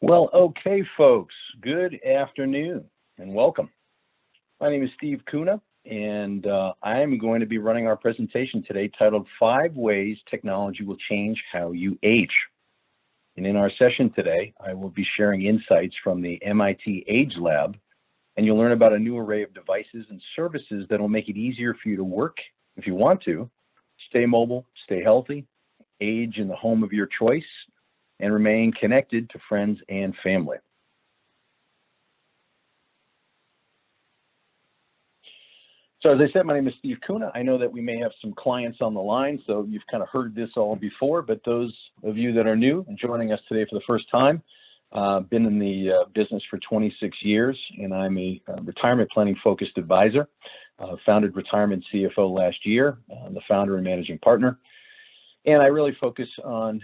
Well, okay, folks, good afternoon and welcome. My name is Steve Kuna, and I am going to be running our presentation today titled 5 Ways Technology Will Change How You Age. And in our session today, I will be sharing insights from the MIT Age Lab, and you'll learn about a new array of devices and services that will make it easier for you to work if you want to, stay mobile, stay healthy, age in the home of your choice, and remain connected to friends and family. So as I said, my name is Steve Kuna. I know that we may have some clients on the line, so you've kind of heard this all before, but those of you that are new and joining us today for the first time, been in the business for 26 years, and I'm a retirement planning focused advisor. Founded RetirementCFO last year. I'm the founder and managing partner, and I really focus on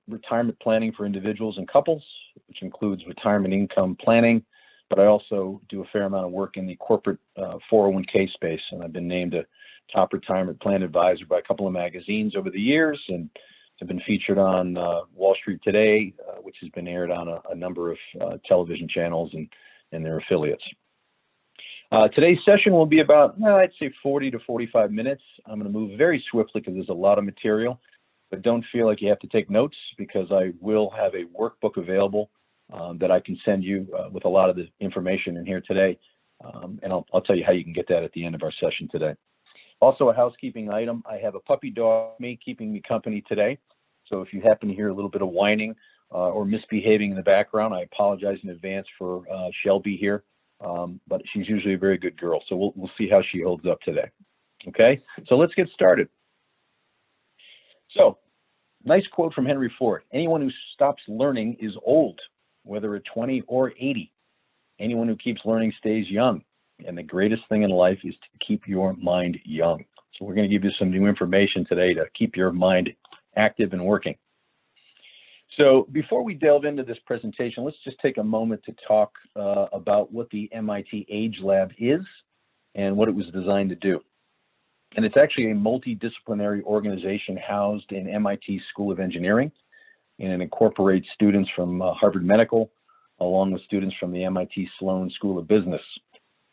retirement planning for individuals and couples, which includes retirement income planning, but I also do a fair amount of work in the corporate 401k space, and I've been named a top retirement plan advisor by a couple of magazines over the years, and have been featured on Wall Street Today, which has been aired on a number of television channels and their affiliates. Today's session will be about, I'd say 40 to 45 minutes. I'm going to move very swiftly because there's a lot of material. But don't feel like you have to take notes, because I will have a workbook available that I can send you with a lot of the information in here today. And I'll tell you how you can get that at the end of our session today. Also, a housekeeping item, I have a puppy dog keeping me company today. So if you happen to hear a little bit of whining or misbehaving in the background, I apologize in advance for Shelby here. But she's usually a very good girl. So we'll see how she holds up today. Okay, so let's get started. So, nice quote from Henry Ford. Anyone who stops learning is old, whether at 20 or 80. Anyone who keeps learning stays young. And the greatest thing in life is to keep your mind young. So we're going to give you some new information today to keep your mind active and working. So before we delve into this presentation, let's just take a moment to talk about what the MIT Age Lab is and what it was designed to do. And it's actually a multidisciplinary organization housed in MIT School of Engineering, and it incorporates students from Harvard Medical, along with students from the MIT Sloan School of Business.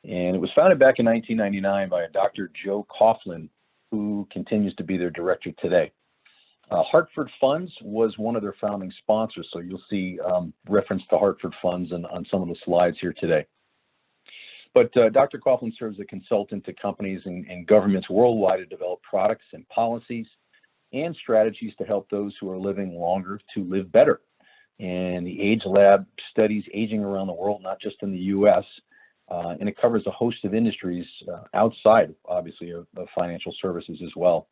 And it was founded back in 1999 by a Dr. Joe Coughlin, who continues to be their director today. Hartford Funds was one of their founding sponsors, so you'll see reference to Hartford Funds on some of the slides here today. But Dr. Coughlin serves as a consultant to companies and governments worldwide to develop products and policies and strategies to help those who are living longer to live better. And the Age Lab studies aging around the world, not just in the U.S., and it covers a host of industries outside, obviously, of financial services as well.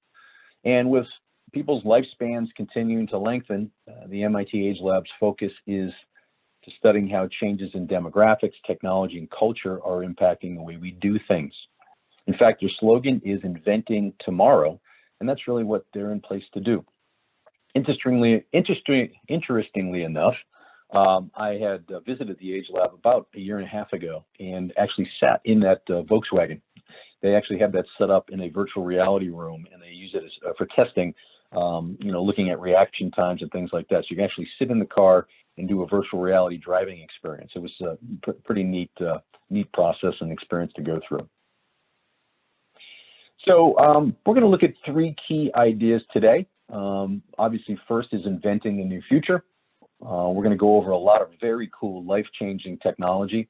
And with people's lifespans continuing to lengthen, the MIT Age Lab's focus is to studying how changes in demographics, technology, and culture are impacting the way we do things. In fact, their slogan is inventing tomorrow, and that's really what they're in place to do. Interestingly enough, I had visited the Age Lab about a year and a half ago and actually sat in that Volkswagen. They actually have that set up in a virtual reality room, and they use it as, for testing, looking at reaction times and things like that. So you can actually sit in the car and do a virtual reality driving experience. It was a pretty neat process and experience to go through. So we're going to look at 3 key ideas today. Obviously, first is inventing the new future. We're going to go over a lot of very cool life-changing technology,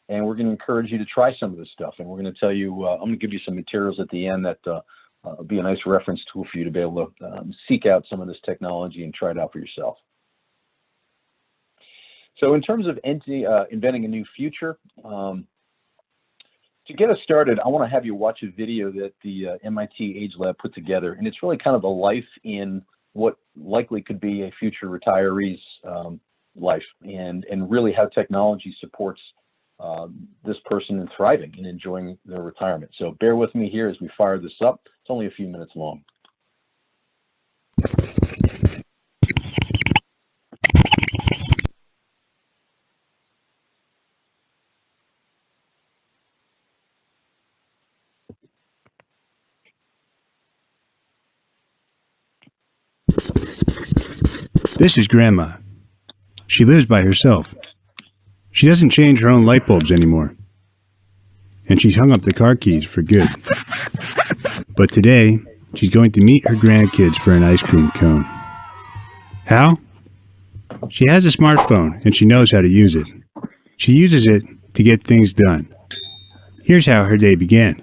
and we're going to encourage you to try some of this stuff. And we're going to tell you, I'm going to give you some materials at the end that will be a nice reference tool for you to be able to seek out some of this technology and try it out for yourself. So in terms of inventing a new future, to get us started, I want to have you watch a video that the MIT Age Lab put together, and it's really kind of a life in what likely could be a future retiree's life, and really how technology supports this person in thriving and enjoying their retirement. So bear with me here as we fire this up. It's only a few minutes long. This is Grandma. She lives by herself. She doesn't change her own light bulbs anymore. And she's hung up the car keys for good. But today, she's going to meet her grandkids for an ice cream cone. How? She has a smartphone and she knows how to use it. She uses it to get things done. Here's how her day began.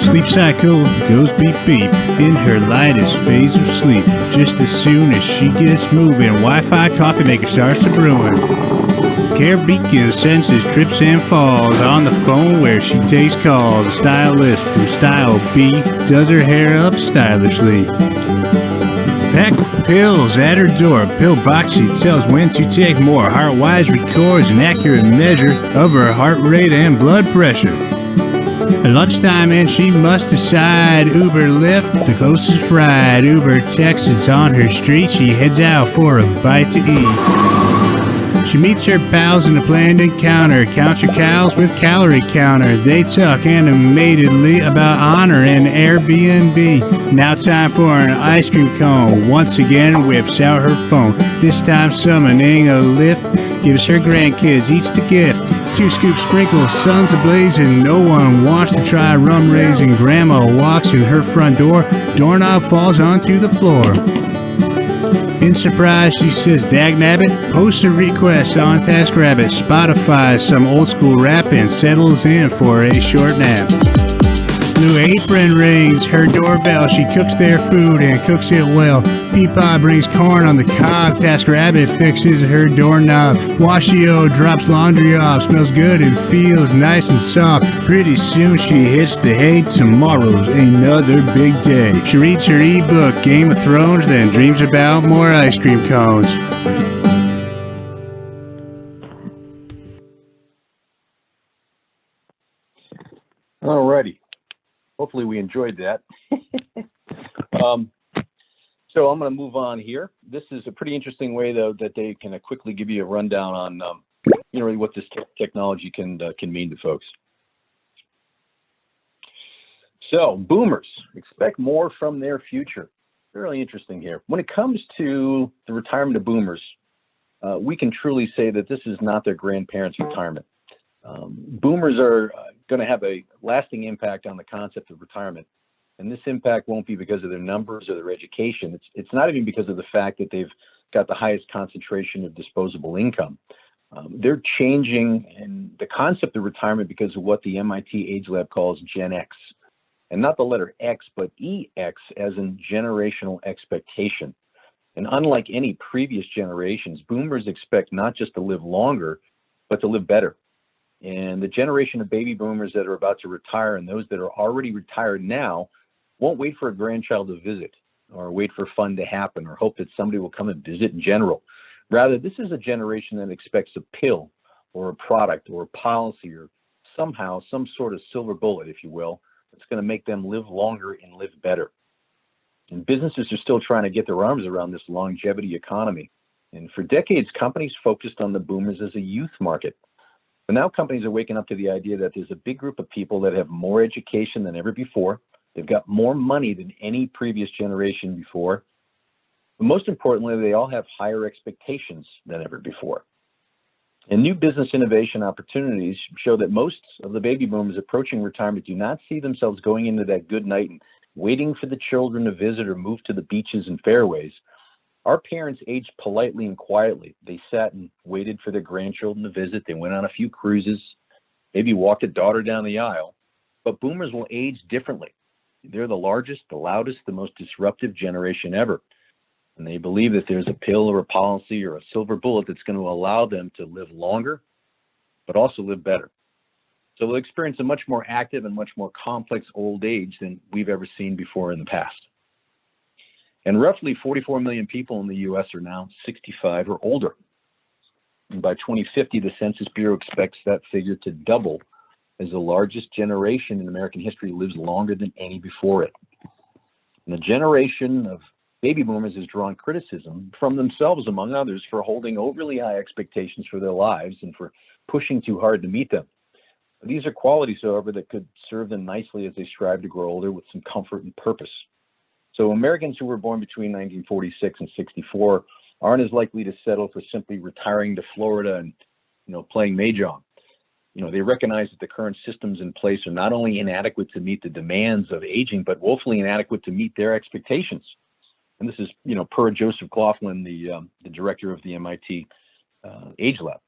Sleep cycle goes beep beep in her lightest phase of sleep. Just as soon as she gets moving, Wi-Fi coffee maker starts to brewing. Care Beacon senses trips and falls on the phone where she takes calls. A stylist from Style B does her hair up stylishly. Pack pills at her door. Pill box she tells when to take more. Heartwise records an accurate measure of her heart rate and blood pressure. At lunchtime and she must decide. Uber, Lyft, the closest ride. Uber, Texas on her street. She heads out for a bite to eat. She meets her pals in a planned encounter. Counts her cows with calorie counter. They talk animatedly about honor and Airbnb. Now time for an ice cream cone. Once again whips out her phone. This time summoning a lift. Gives her grandkids each the gift. 2 scoops sprinkles, sun's ablazing. No one wants to try rum raising. Grandma walks in her front door. Doorknob falls onto the floor. In surprise, she says, "Dagnabbit, post a request on TaskRabbit." Spotify some old school rap and settles in for a short nap. Blue Apron rings her doorbell. She cooks their food and cooks it well. Peapod brings corn on the cob. TaskRabbit fixes her doorknob. Washio drops laundry off. Smells good and feels nice and soft. Pretty soon she hits the hay. Tomorrow's another big day. She reads her ebook, Game of Thrones, then dreams about more ice cream cones. Alrighty. Hopefully we enjoyed that. So I'm going to move on here. This is a pretty interesting way, though, that they can quickly give you a rundown on, really what this technology can mean to folks. So boomers, expect more from their future. Really interesting here. When it comes to the retirement of boomers, we can truly say that this is not their grandparents' retirement. Boomers are going to have a lasting impact on the concept of retirement. And this impact won't be because of their numbers or their education. It's not even because of the fact that they've got the highest concentration of disposable income. They're changing in the concept of retirement because of what the MIT Age Lab calls Gen X. And not the letter X, but EX as in generational expectation. And unlike any previous generations, boomers expect not just to live longer, but to live better. And the generation of baby boomers that are about to retire and those that are already retired now won't wait for a grandchild to visit or wait for fun to happen or hope that somebody will come and visit in general. Rather, this is a generation that expects a pill or a product or a policy or somehow some sort of silver bullet, if you will, that's going to make them live longer and live better. And businesses are still trying to get their arms around this longevity economy. And for decades, companies focused on the boomers as a youth market. But now companies are waking up to the idea that there's a big group of people that have more education than ever before. They've got more money than any previous generation before. But most importantly, they all have higher expectations than ever before. And new business innovation opportunities show that most of the baby boomers approaching retirement do not see themselves going into that good night and waiting for the children to visit or move to the beaches and fairways. Our parents aged politely and quietly. They sat and waited for their grandchildren to visit. They went on a few cruises, maybe walked a daughter down the aisle. But boomers will age differently. They're the largest, the loudest, the most disruptive generation ever. And they believe that there's a pill or a policy or a silver bullet that's going to allow them to live longer, but also live better. So they'll experience a much more active and much more complex old age than we've ever seen before in the past. And roughly 44 million people in the U.S. are now 65 or older. And by 2050, the Census Bureau expects that figure to double as the largest generation in American history lives longer than any before it. And the generation of baby boomers has drawn criticism from themselves, among others, for holding overly high expectations for their lives and for pushing too hard to meet them. These are qualities, however, that could serve them nicely as they strive to grow older with some comfort and purpose. So Americans who were born between 1946 and 64 aren't as likely to settle for simply retiring to Florida and, playing mahjong. They recognize that the current systems in place are not only inadequate to meet the demands of aging, but woefully inadequate to meet their expectations. And this is, per Joseph Claflin, the director of the MIT Age Lab,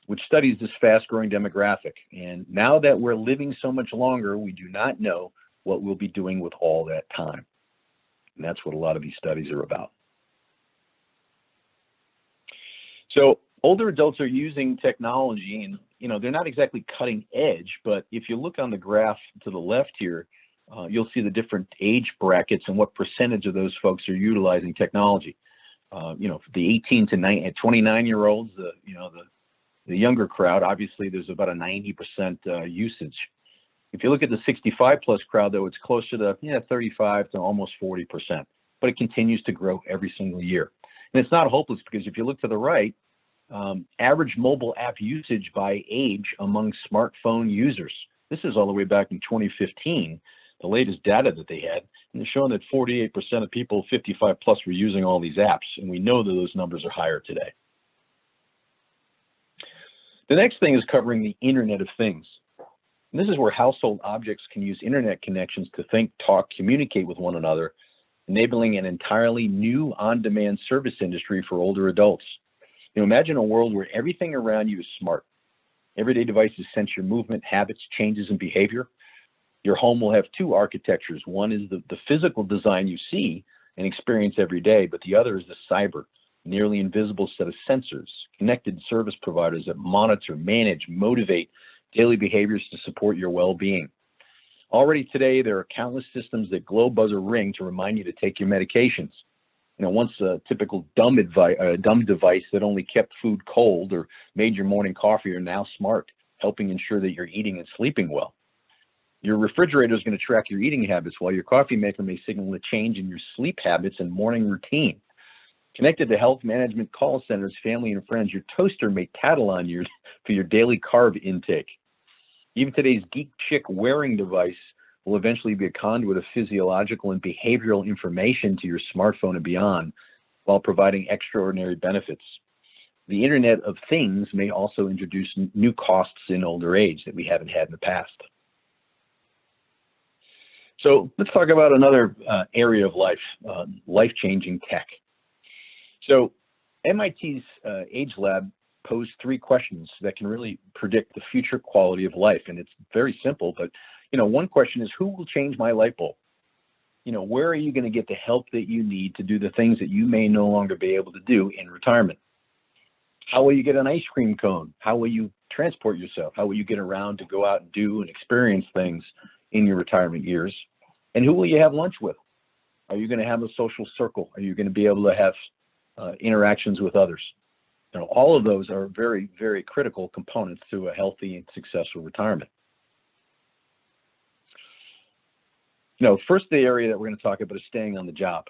which studies this fast-growing demographic. And now that we're living so much longer, we do not know what we'll be doing with all that time. And that's what a lot of these studies are about. So older adults are using technology, and they're not exactly cutting edge, but if you look on the graph to the left here, you'll see the different age brackets and what percentage of those folks are utilizing technology. The 18 to 29-year-olds, the younger crowd, obviously there's about a 90% usage. If you look at the 65 plus crowd, though, it's closer to 35 to almost 40%, but it continues to grow every single year. And it's not hopeless, because if you look to the right, average mobile app usage by age among smartphone users. This is all the way back in 2015, the latest data that they had, and they're showing that 48% of people 55 plus were using all these apps, and we know that those numbers are higher today. The next thing is covering the Internet of Things. And this is where household objects can use internet connections to think, talk, communicate with one another, enabling an entirely new on-demand service industry for older adults. Imagine a world where everything around you is smart. Everyday devices sense your movement, habits, changes, and behavior. Your home will have two architectures. One is the physical design you see and experience every day, but the other is the cyber, nearly invisible set of sensors, connected service providers that monitor, manage, motivate daily behaviors to support your well-being. Already today, there are countless systems that glow, buzz, or ring to remind you to take your medications. Once a typical dumb device that only kept food cold or made your morning coffee are now smart, helping ensure that you're eating and sleeping well. Your refrigerator is going to track your eating habits, while your coffee maker may signal a change in your sleep habits and morning routine. Connected to health management call centers, family, and friends, your toaster may tattle on you for your daily carb intake. Even today's geek chick wearing device will eventually be a conduit of physiological and behavioral information to your smartphone and beyond, while providing extraordinary benefits. The Internet of Things may also introduce new costs in older age that we haven't had in the past. So let's talk about another area of life, life-changing tech. So MIT's Age Lab posed 3 questions that can really predict the future quality of life. And it's very simple, but one question is, who will change my light bulb? Where are you going to get the help that you need to do the things that you may no longer be able to do in retirement? How will you get an ice cream cone? How will you transport yourself? How will you get around to go out and do and experience things in your retirement years? And who will you have lunch with? Are you going to have a social circle? Are you going to be able to have interactions with others? All of those are very, very critical components to a healthy and successful retirement. First, the area that we're going to talk about is staying on the job.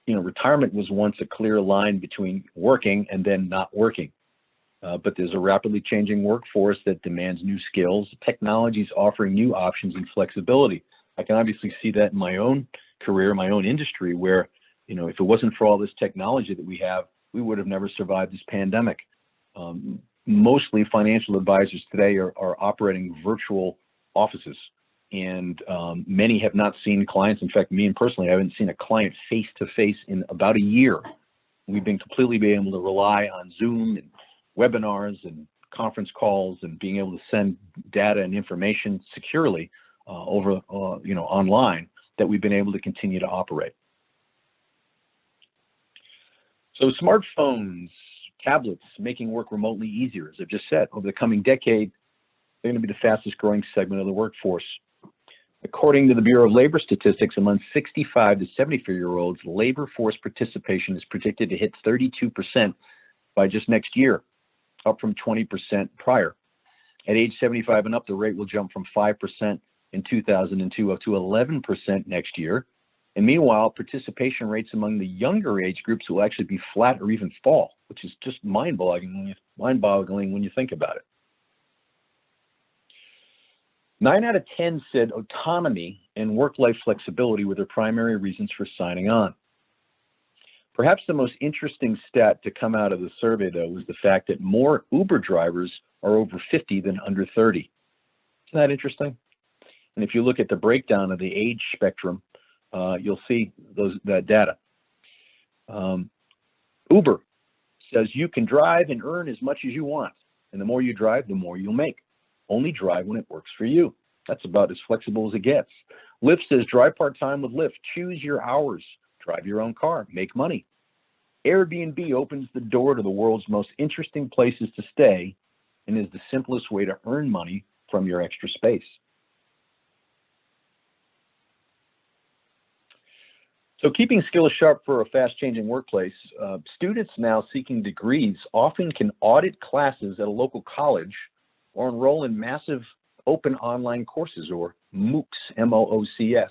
Retirement was once a clear line between working and then not working. But there's a rapidly changing workforce that demands new skills. Technology is offering new options and flexibility. I can obviously see that in my own career, my own industry, where, if it wasn't for all this technology that we have, we would have never survived this pandemic. Mostly financial advisors today are operating virtual offices, and many have not seen clients. In fact, me personally, I haven't seen a client face-to-face in about a year. We've been completely able to rely on Zoom and webinars and conference calls and being able to send data and information securely over online, that we've been able to continue to operate. So smartphones, tablets, making work remotely easier, as I've just said. Over the coming decade, they're going to be the fastest growing segment of the workforce. According to the Bureau of Labor Statistics, among 65 to 74-year-olds, labor force participation is predicted to hit 32% by just next year, up from 20% prior. At age 75 and up, the rate will jump from 5% in 2002 up to 11% next year. And meanwhile, participation rates among the younger age groups will actually be flat or even fall, which is just mind-boggling when you think about it. 9 out of 10 said autonomy and work-life flexibility were their primary reasons for signing on. Perhaps the most interesting stat to come out of the survey, though, was the fact that more Uber drivers are over 50 than under 30. Isn't that interesting? And if you look at the breakdown of the age spectrum, you'll see that data. Uber says you can drive and earn as much as you want. And the more you drive, the more you'll make. Only drive when it works for you. That's about as flexible as it gets. Lyft says drive part-time with Lyft. Choose your hours. Drive your own car. Make money. Airbnb opens the door to the world's most interesting places to stay and is the simplest way to earn money from your extra space. So keeping skills sharp for a fast-changing workplace, students now seeking degrees often can audit classes at a local college or enroll in massive open online courses, or MOOCs, M-O-O-C-S,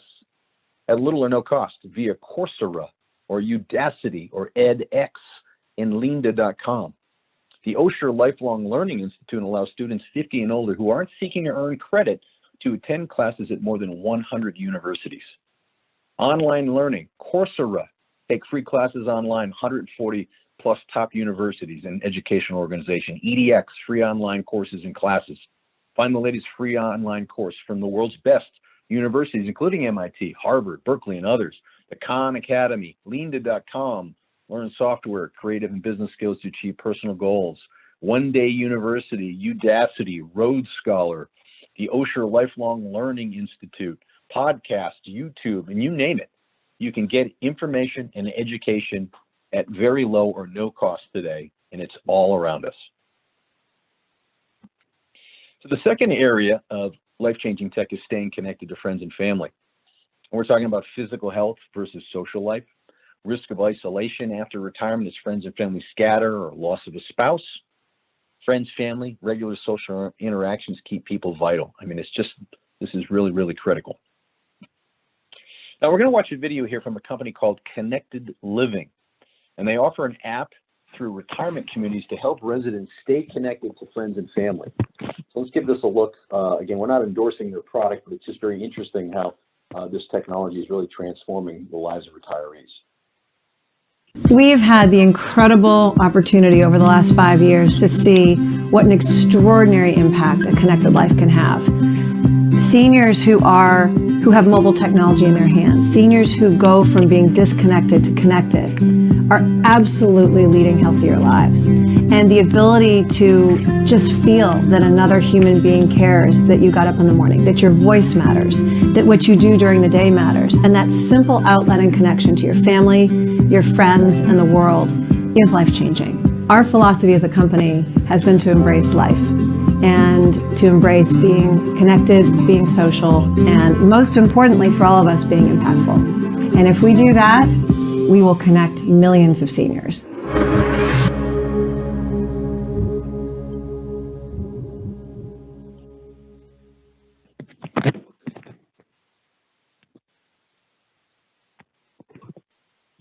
at little or no cost via Coursera or Udacity or edX and lynda.com. The Osher Lifelong Learning Institute allows students 50 and older who aren't seeking to earn credit to attend classes at more than 100 universities. Online learning, Coursera, take free classes online, 140 plus top universities and educational organizations. EDX, free online courses and classes. Find the latest free online course from the world's best universities, including MIT, Harvard, Berkeley, and others. The Khan Academy, lynda.com, learn software, creative and business skills to achieve personal goals. One Day University, Udacity, Rhodes Scholar, the Osher Lifelong Learning Institute, podcast, YouTube, and you name it. You can get information and education at very low or no cost today, and it's all around us. So the second area of life-changing tech is staying connected to friends and family. And we're talking about physical health versus social life, risk of isolation after retirement as friends and family scatter, or loss of a spouse. Friends, family, regular social interactions keep people vital. I mean, this is really, really critical. Now we're going to watch a video here from a company called Connected Living, and they offer an app through retirement communities to help residents stay connected to friends and family. So let's give this a look. Again, we're not endorsing their product, but it's just very interesting how this technology is really transforming the lives of retirees. We've had the incredible opportunity over the last 5 years to see what an extraordinary impact a connected life can have. Seniors who have mobile technology in their hands, seniors who go from being disconnected to connected, are absolutely leading healthier lives. And the ability to just feel that another human being cares, that you got up in the morning, that your voice matters, that what you do during the day matters, and that simple outlet and connection to your family, your friends, and the world is life-changing. Our philosophy as a company has been to embrace life and to embrace being connected, being social, and most importantly for all of us, being impactful. And if we do that, we will connect millions of seniors.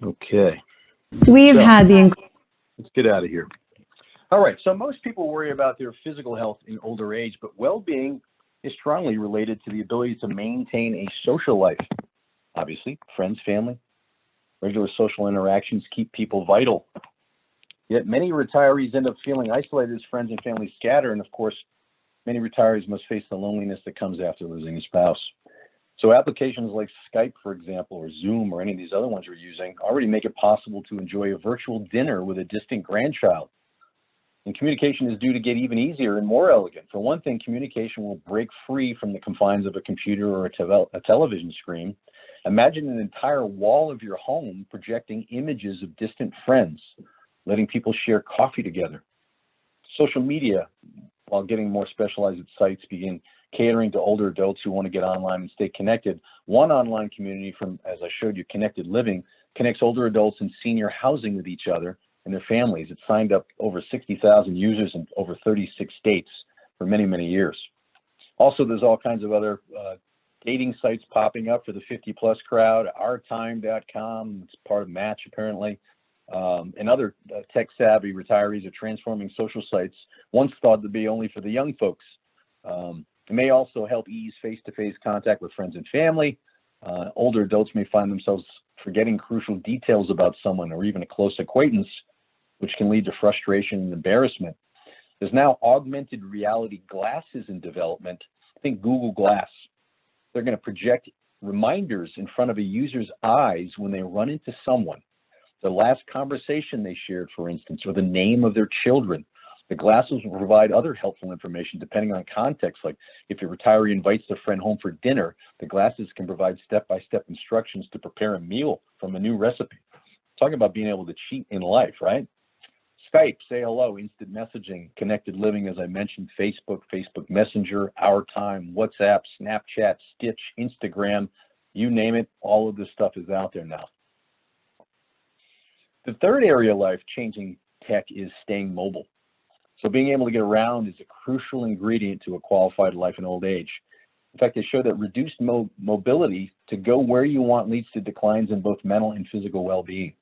Okay. Let's get out of here. All right, so most people worry about their physical health in older age, but well-being is strongly related to the ability to maintain a social life. Obviously, friends, family, regular social interactions keep people vital. Yet many retirees end up feeling isolated as friends and family scatter, and of course, many retirees must face the loneliness that comes after losing a spouse. So applications like Skype, for example, or Zoom, or any of these other ones you're using already make it possible to enjoy a virtual dinner with a distant grandchild. And communication is due to get even easier and more elegant. For one thing, communication will break free from the confines of a computer or a television screen. Imagine an entire wall of your home projecting images of distant friends, letting people share coffee together. Social media, while getting more specialized at sites, begin catering to older adults who want to get online and stay connected. One online community from, as I showed you, Connected Living, connects older adults in senior housing with each other and their families. It signed up over 60,000 users in over 36 states for many, many years. Also, there's all kinds of other dating sites popping up for the 50-plus crowd. Ourtime.com, it's part of Match apparently, and other tech-savvy retirees are transforming social sites once thought to be only for the young folks. It may also help ease face-to-face contact with friends and family. Older adults may find themselves forgetting crucial details about someone or even a close acquaintance, which can lead to frustration and embarrassment. There's now augmented reality glasses in development. Think Google Glass. They're going to project reminders in front of a user's eyes when they run into someone. The last conversation they shared, for instance, or the name of their children. The glasses will provide other helpful information depending on context, like if your retiree invites their friend home for dinner, the glasses can provide step-by-step instructions to prepare a meal from a new recipe. Talking about being able to cheat in life, right? Skype, say hello, instant messaging, connected living, as I mentioned, Facebook, Facebook Messenger, Our Time, WhatsApp, Snapchat, Stitch, Instagram, you name it, all of this stuff is out there now. The third area of life-changing tech is staying mobile. So being able to get around is a crucial ingredient to a qualified life in old age. In fact, they show that reduced mobility to go where you want leads to declines in both mental and physical well-being.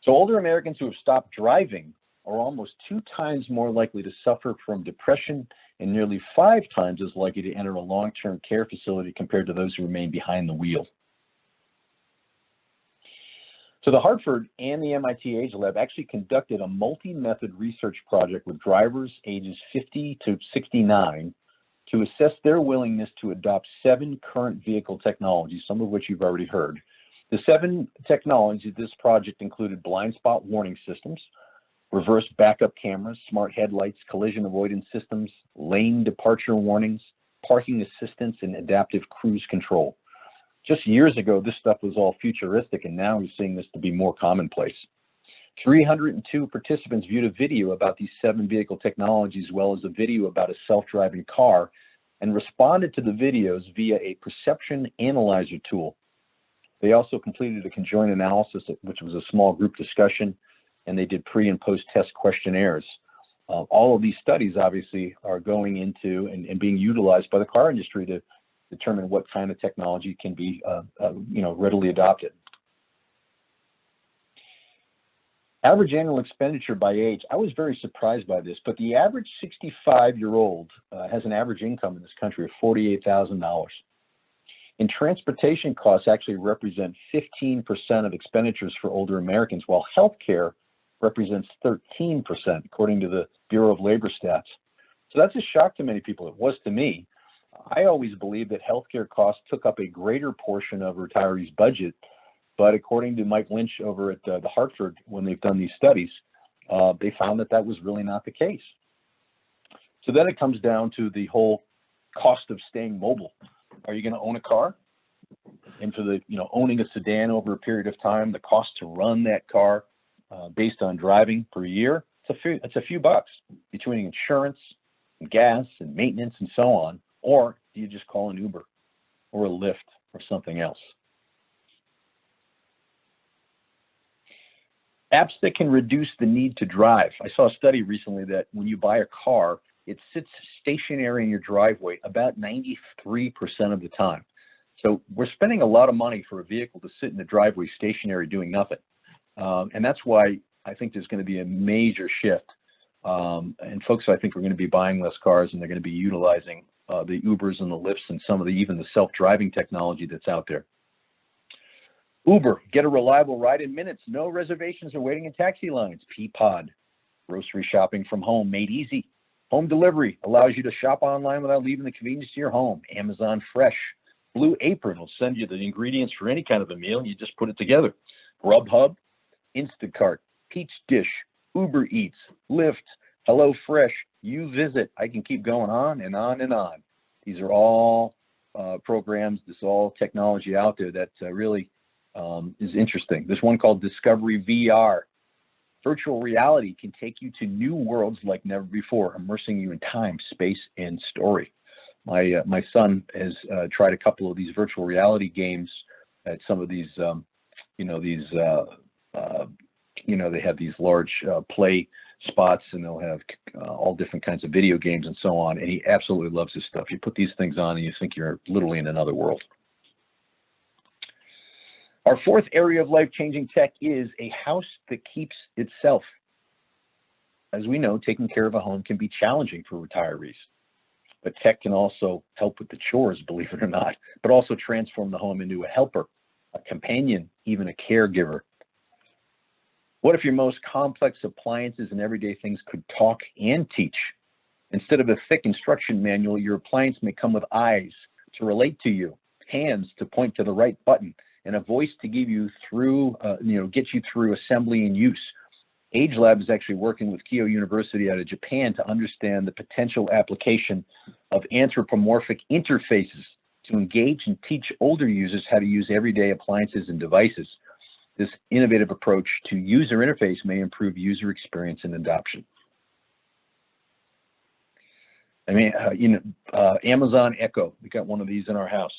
So older Americans who have stopped driving are almost 2 times more likely to suffer from depression and nearly 5 times as likely to enter a long-term care facility compared to those who remain behind the wheel. So the Hartford and the MIT Age Lab actually conducted a multi-method research project with drivers ages 50 to 69 to assess their willingness to adopt 7 current vehicle technologies, some of which you've already heard. The 7 technologies of this project included blind spot warning systems, reverse backup cameras, smart headlights, collision avoidance systems, lane departure warnings, parking assistance, and adaptive cruise control. Just years ago, this stuff was all futuristic, and now we're seeing this to be more commonplace. 302 participants viewed a video about these 7 vehicle technologies, as well as a video about a self-driving car, and responded to the videos via a perception analyzer tool. They also completed a conjoint analysis, which was a small group discussion, and they did pre- and post-test questionnaires. All of these studies, obviously, are going into and being utilized by the car industry to determine what kind of technology can be readily adopted. Average annual expenditure by age. I was very surprised by this, but the average 65-year-old has an average income in this country of $48,000. And transportation costs actually represent 15% of expenditures for older Americans, while healthcare represents 13%, according to the Bureau of Labor Stats. So that's a shock to many people. It was to me. I always believed that healthcare costs took up a greater portion of retirees' budget, but according to Mike Lynch over at the Hartford, when they've done these studies, they found that that was really not the case. So then it comes down to the whole cost of staying mobile. Are you going to own a car? And for the owning a sedan over a period of time, the cost to run that car based on driving per year, it's a few bucks between insurance and gas and maintenance and so on. Or do you just call an Uber or a Lyft or something else? Apps that can reduce the need to drive. I saw a study recently that when you buy a car, it sits stationary in your driveway about 93% of the time. So we're spending a lot of money for a vehicle to sit in the driveway stationary doing nothing. And that's why I think there's going to be a major shift. And folks, I think, are going to be buying less cars, and they're going to be utilizing the Ubers and the Lyfts and some of even the self-driving technology that's out there. Uber, get a reliable ride in minutes. No reservations or waiting in taxi lines. Peapod, grocery shopping from home made easy. Home delivery allows you to shop online without leaving the convenience to your home. Amazon Fresh. Blue Apron will send you the ingredients for any kind of a meal, and you just put it together. Grubhub, Instacart, Peach Dish, Uber Eats, Lyft, HelloFresh, You Visit. I can keep going on and on and on. These are all programs, this is all technology out there that really is interesting. There's one called Discovery VR. Virtual reality can take you to new worlds like never before, immersing you in time, space, and story. My son has tried a couple of these virtual reality games at some of these, they have these large play spots, and they'll have all different kinds of video games and so on, and he absolutely loves this stuff. You put these things on and you think you're literally in another world. Our fourth area of life-changing tech is a house that keeps itself. As we know, taking care of a home can be challenging for retirees. But tech can also help with the chores, believe it or not, but also transform the home into a helper, a companion, even a caregiver. What if your most complex appliances and everyday things could talk and teach? Instead of a thick instruction manual, your appliance may come with eyes to relate to you, hands to point to the right button, and a voice to give you through, get you through assembly and use. AgeLab is actually working with Keio University out of Japan to understand the potential application of anthropomorphic interfaces to engage and teach older users how to use everyday appliances and devices. This innovative approach to user interface may improve user experience and adoption. Amazon Echo, we got one of these in our house.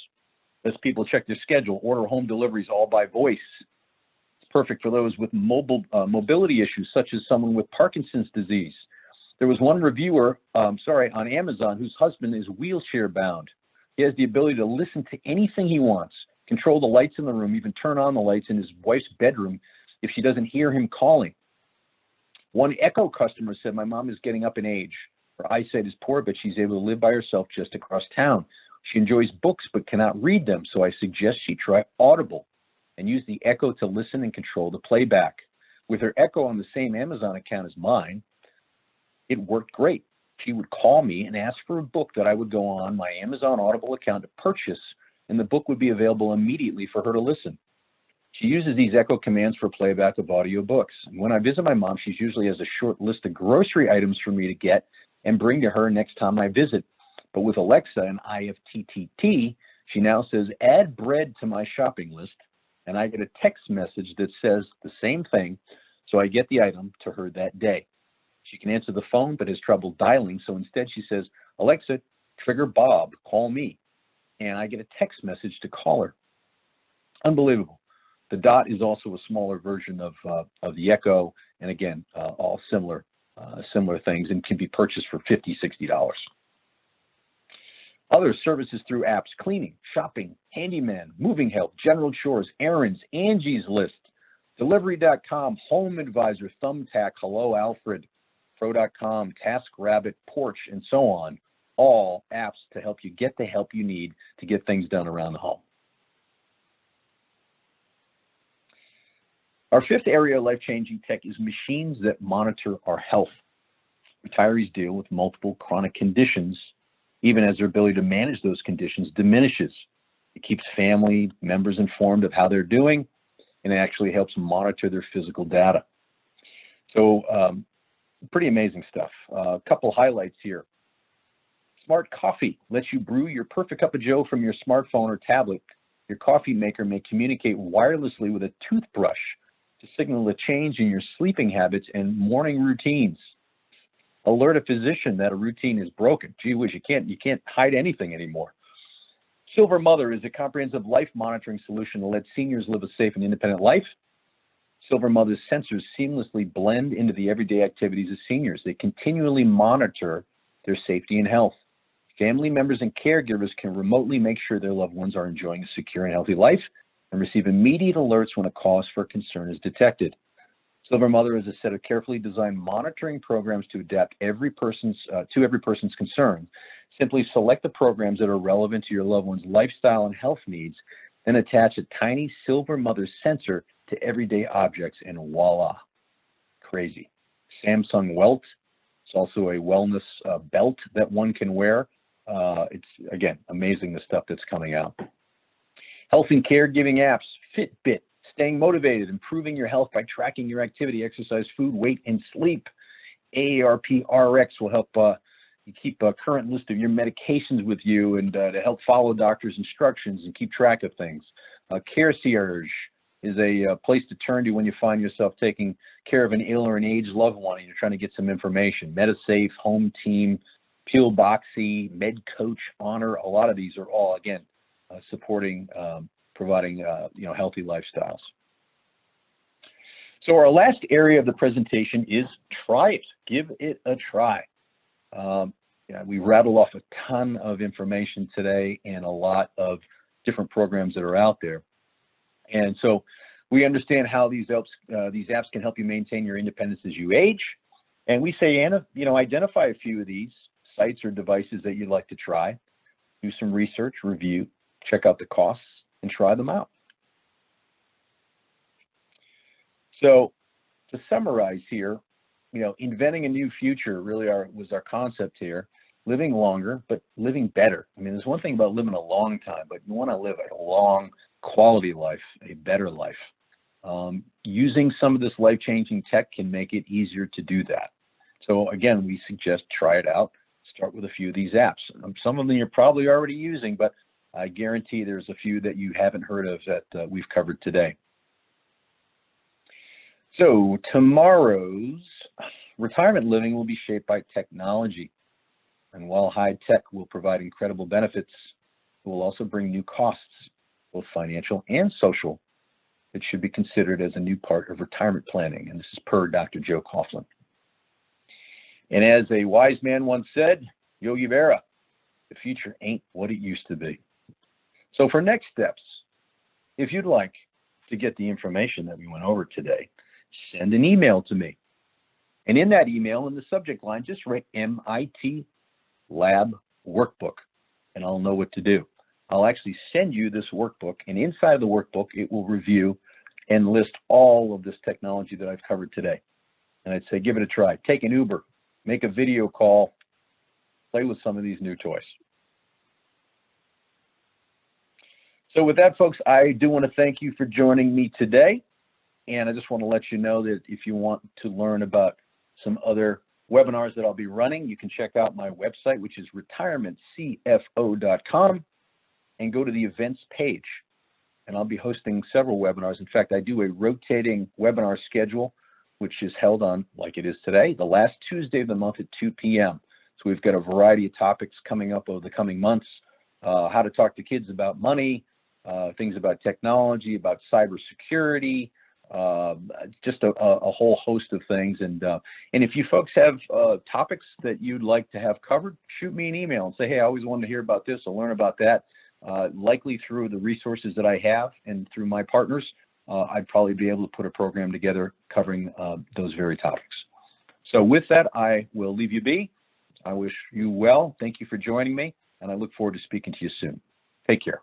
Lets people check their schedule, order home deliveries all by voice. It's perfect for those with mobility issues, such as someone with Parkinson's disease. There was one reviewer, on Amazon, whose husband is wheelchair bound. He has the ability to listen to anything he wants, control the lights in the room, even turn on the lights in his wife's bedroom if she doesn't hear him calling. One Echo customer said, "My mom is getting up in age. Her eyesight is poor, but she's able to live by herself just across town. She enjoys books but cannot read them, so I suggest she try Audible and use the Echo to listen and control the playback. With her Echo on the same Amazon account as mine, it worked great. She would call me and ask for a book that I would go on my Amazon Audible account to purchase, and the book would be available immediately for her to listen. She uses these Echo commands for playback of audiobooks. When I visit my mom, she usually has a short list of grocery items for me to get and bring to her next time I visit. But with Alexa and IFTTT, she now says, add bread to my shopping list, and I get a text message that says the same thing, so I get the item to her that day. She can answer the phone, but has trouble dialing, so instead she says, Alexa, trigger Bob, call me, and I get a text message to call her. Unbelievable. The Dot is also a smaller version of the Echo, and again, all similar things, and can be purchased for $50, $60. Other services through apps: cleaning, shopping, handyman, moving help, general chores, errands, Angie's List, Delivery.com, Home Advisor, Thumbtack, Hello Alfred, Pro.com, TaskRabbit, Porch, and so on. All apps to help you get the help you need to get things done around the home. Our fifth area of life-changing tech is machines that monitor our health. Retirees deal with multiple chronic conditions, even as their ability to manage those conditions diminishes. It keeps family members informed of how they're doing, and it actually helps monitor their physical data. So pretty amazing stuff. A couple highlights here. Smart Coffee lets you brew your perfect cup of joe from your smartphone or tablet. Your coffee maker may communicate wirelessly with a toothbrush to signal a change in your sleeping habits and morning routines. Alert a physician that a routine is broken. Gee whiz, you can't hide anything anymore. Silver Mother is a comprehensive life monitoring solution to let seniors live a safe and independent life. Silver Mother's sensors seamlessly blend into the everyday activities of seniors. They continually monitor their safety and health. Family members and caregivers can remotely make sure their loved ones are enjoying a secure and healthy life and receive immediate alerts when a cause for concern is detected. Silver Mother is a set of carefully designed monitoring programs to adapt to every person's concerns. Simply select the programs that are relevant to your loved one's lifestyle and health needs, then attach a tiny Silver Mother sensor to everyday objects, and voila. Crazy. Samsung Welt. It's also a wellness belt that one can wear. It's, again, amazing the stuff that's coming out. Health and caregiving apps, Fitbit, staying motivated, improving your health by tracking your activity, exercise, food, weight, and sleep. AARP RX will help you keep a current list of your medications with you and to help follow doctor's instructions and keep track of things. CareCierge is a place to turn to when you find yourself taking care of an ill or an aged loved one and you're trying to get some information. MetaSafe, Home Team, Pillboxy, MedCoach, Honor, a lot of these are all, again, supporting, providing healthy lifestyles. So our last area of the presentation is try it. Give it a try. We rattled off a ton of information today and a lot of different programs that are out there. And so we understand how these apps can help you maintain your independence as you age. And we say, identify a few of these, sites or devices that you'd like to try, do some research, review, check out the costs, and try them out. So to summarize here, inventing a new future really was our concept here. Living longer, but living better. I mean, there's one thing about living a long time, but you want to live a long, quality life, a better life. Using some of this life-changing tech can make it easier to do that. So again, we suggest try it out. Start with a few of these apps. Some of them you're probably already using, but I guarantee there's a few that you haven't heard of that we've covered today. So tomorrow's retirement living will be shaped by technology. And while high tech will provide incredible benefits, it will also bring new costs, both financial and social, that should be considered as a new part of retirement planning. And this is per Dr. Joe Coughlin. And as a wise man once said, Yogi Berra, the future ain't what it used to be. So for next steps, if you'd like to get the information that we went over today, send an email to me. And in that email, in the subject line, just write MIT Lab Workbook, and I'll know what to do. I'll actually send you this workbook, and inside the workbook, it will review and list all of this technology that I've covered today. And I'd say, give it a try. Take an Uber, make a video call, play with some of these new toys. So with that, folks, I do want to thank you for joining me today. And I just want to let you know that if you want to learn about some other webinars that I'll be running, you can check out my website, which is RetirementCFO.com, and go to the events page. And I'll be hosting several webinars. In fact, I do a rotating webinar schedule, which is held on, like it is today, the last Tuesday of the month at 2 p.m. So we've got a variety of topics coming up over the coming months, how to talk to kids about money, things about technology, about cybersecurity, just a whole host of things. And if you folks have topics that you'd like to have covered, shoot me an email and say, hey, I always wanted to hear about this or learn about that. Likely through the resources that I have and through my partners, I'd probably be able to put a program together covering those very topics. So with that, I will leave you be. I wish you well. Thank you for joining me, and I look forward to speaking to you soon. Take care.